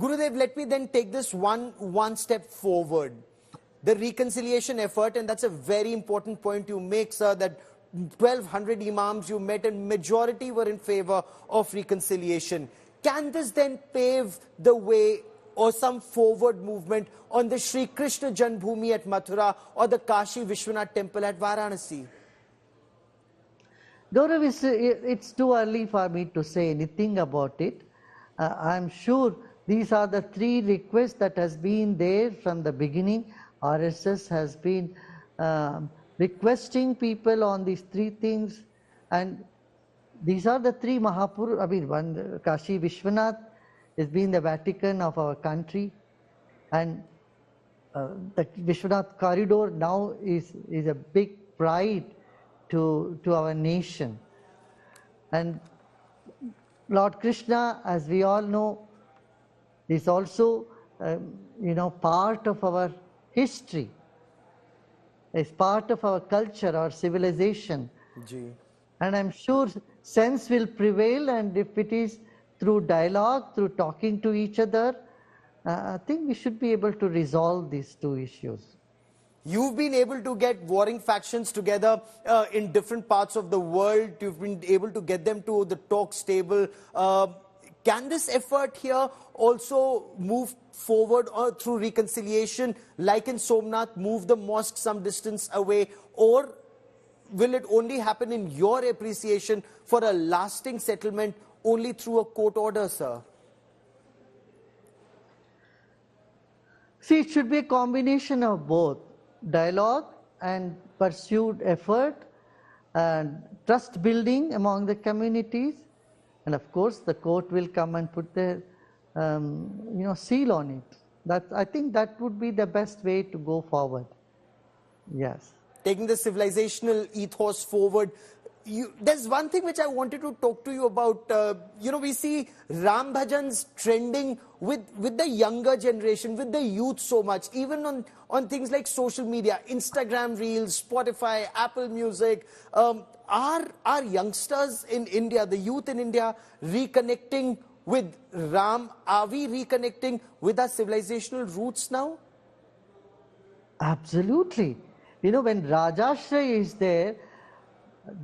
Gurudev, let me then take this one step forward. The reconciliation effort, and that's a very important point you make, sir, that 1200 imams you met and majority were in favor of reconciliation. Can this then pave the way or some forward movement on the Shri Krishna Janmabhoomi at Mathura or the Kashi Vishwanath temple at Varanasi? Gaurav, it's too early for me to say anything about it. I'm sure these are the three requests that has been there from the beginning. RSS has been requesting people on these three things, and these are the three Mahapurusha. I mean, one Kashi Vishwanath has been the Vatican of our country, and the Vishwanath corridor now is a big pride to our nation. And Lord Krishna, as we all know, is also part of our history, is part of our culture, our civilization. Gee. And I'm sure sense will prevail, and if it is through dialogue, through talking to each other, I think we should be able to resolve these two issues. You've been able to get warring factions together in different parts of the world. You've been able to get them to the talks table. Can this effort here also move forward or through reconciliation, like in Somnath, move the mosque some distance away, or will it only happen in your appreciation for a lasting settlement only through a court order, sir? See, it should be a combination of both dialogue and pursued effort and trust building among the communities, and of course the court will come and put their seal on it. I think that would be the best way to go forward. Yes. Taking the civilizational ethos forward. There's one thing which I wanted to talk to you about. We see Ram Bhajans trending with the younger generation, with the youth so much, even on things like social media, Instagram Reels, Spotify, Apple Music. Are youngsters in India, the youth in India, reconnecting with Ram? Are we reconnecting with our civilizational roots now? Absolutely. When Rajashray is there,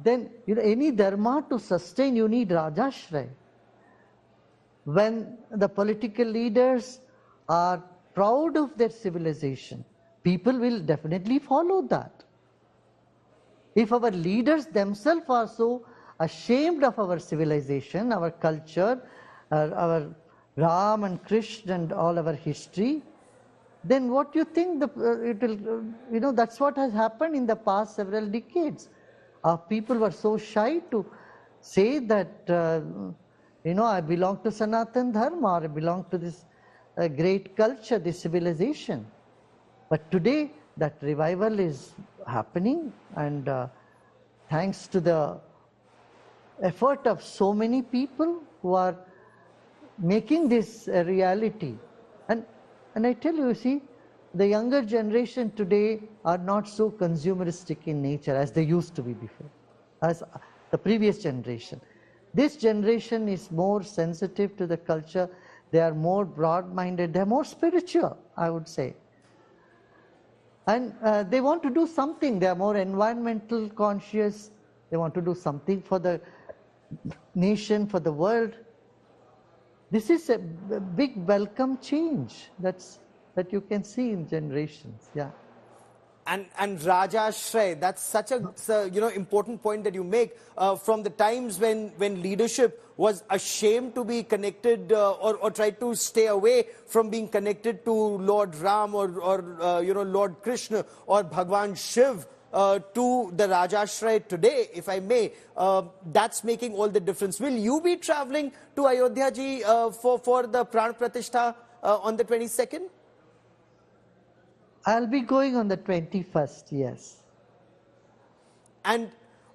then any dharma to sustain, you need Rajashray. When the political leaders are proud of their civilization, people will definitely follow that. If our leaders themselves are so ashamed of our civilization, our culture, our Ram and Krishna and all our history, then what do you think that's what has happened in the past several decades. Our people were so shy to say that, I belong to Sanatan Dharma, or I belong to this great culture, this civilization. But today, that revival is happening, and thanks to the effort of so many people who are making this a reality. And I tell you, see, the younger generation today are not so consumeristic in nature as they used to be before, as the previous generation. This generation is more sensitive to the culture. They are more broad-minded. They are more spiritual, I would say. And they want to do something. They are more environmental conscious. They want to do something for the nation, for the world. This is a big welcome change that you can see in generations. Yeah. And Rajashray, that's such a important point that you make. From the times when leadership was ashamed to be connected or tried to stay away from being connected to Lord Ram or Lord Krishna or Bhagwan Shiv, to the Rajashray today, if I may, that's making all the difference. Will you be traveling to Ayodhya ji for the Pran Pratishtha on the 22nd? I'll be going on the 21st, yes. And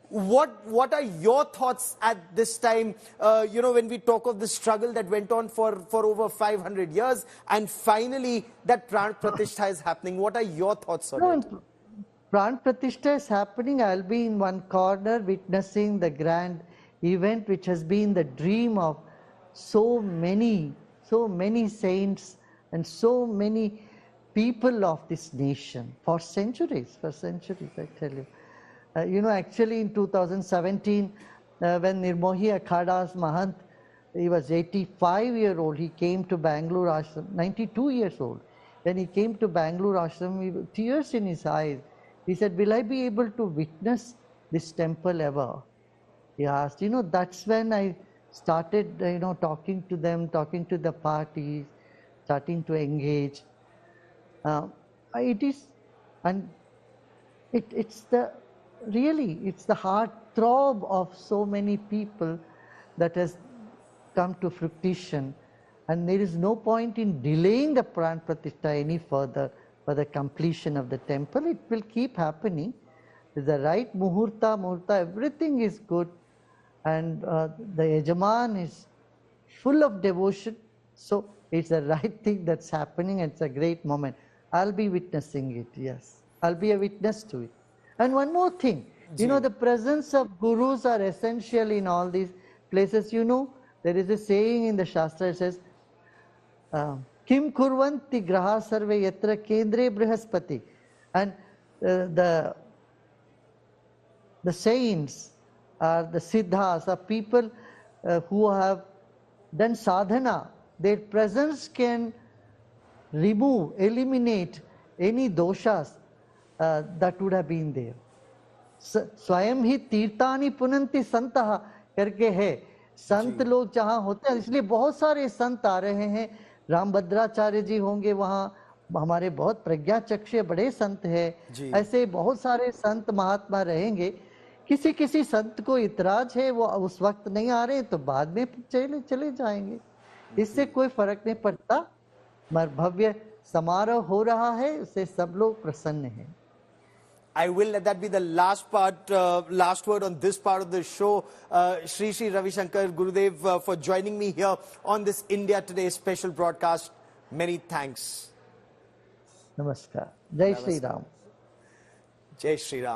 what are your thoughts at this time, when we talk of the struggle that went on for over 500 years, and finally that Pran Pratishtha is happening? What are your thoughts on it? Pran Pratishtha is happening. I'll be in one corner witnessing the grand event which has been the dream of so many so many saints and so many people of this nation for centuries, I tell you. Actually in 2017, when Nirmohi Akhada's Mahant, he was 85-year-old, he came to Bangalore Ashram, 92 years old. When he came to Bangalore Ashram, tears in his eyes. He said, will I be able to witness this temple ever? He asked, that's when I started, talking to them, talking to the parties, starting to engage. It is, and it's the heart throb of so many people that has come to fruition, and there is no point in delaying the Pran Pratishtha any further for the completion of the temple. It will keep happening. With the right muhurta, everything is good, and the Yajaman is full of devotion, so it's the right thing that's happening, and it's a great moment. I'll be witnessing it, yes. I'll be a witness to it. And one more thing, the presence of gurus are essential in all these places. There is a saying in the Shastra, it says, Kim kurvanti graha sarve yatra kendre brihaspati. And the saints, the siddhas, are people who have done sadhana. Their presence can remove, eliminate any doshas that would have been there. स्वयं ही तीर्थानि पुनंति संतः करके है, संत लोग जहाँ होते हैं, इसलिए बहुत सारे संत आ रहे हैं. रामभद्राचार्य जी होंगे वहाँ, हमारे बहुत प्रज्ञाचक्षु बड़े संत हैं. ऐसे बहुत सारे संत महात्मा रहेंगे. किसी किसी संत को इतराज है, वो उस वक्त नहीं आ रहे तो बाद में चले जाएंगे. इससे कोई फर्क नहीं पड़ता. भव्य समारोह हो रहा है, उससे सब लोग प्रसन्न हैं. I will let that be the last word on this part of the show. Sri Sri Ravi Shankar, Gurudev, for joining me here on this India Today special broadcast. Many thanks. Namaskar. Jai Shri Ram. Jai Shri Ram.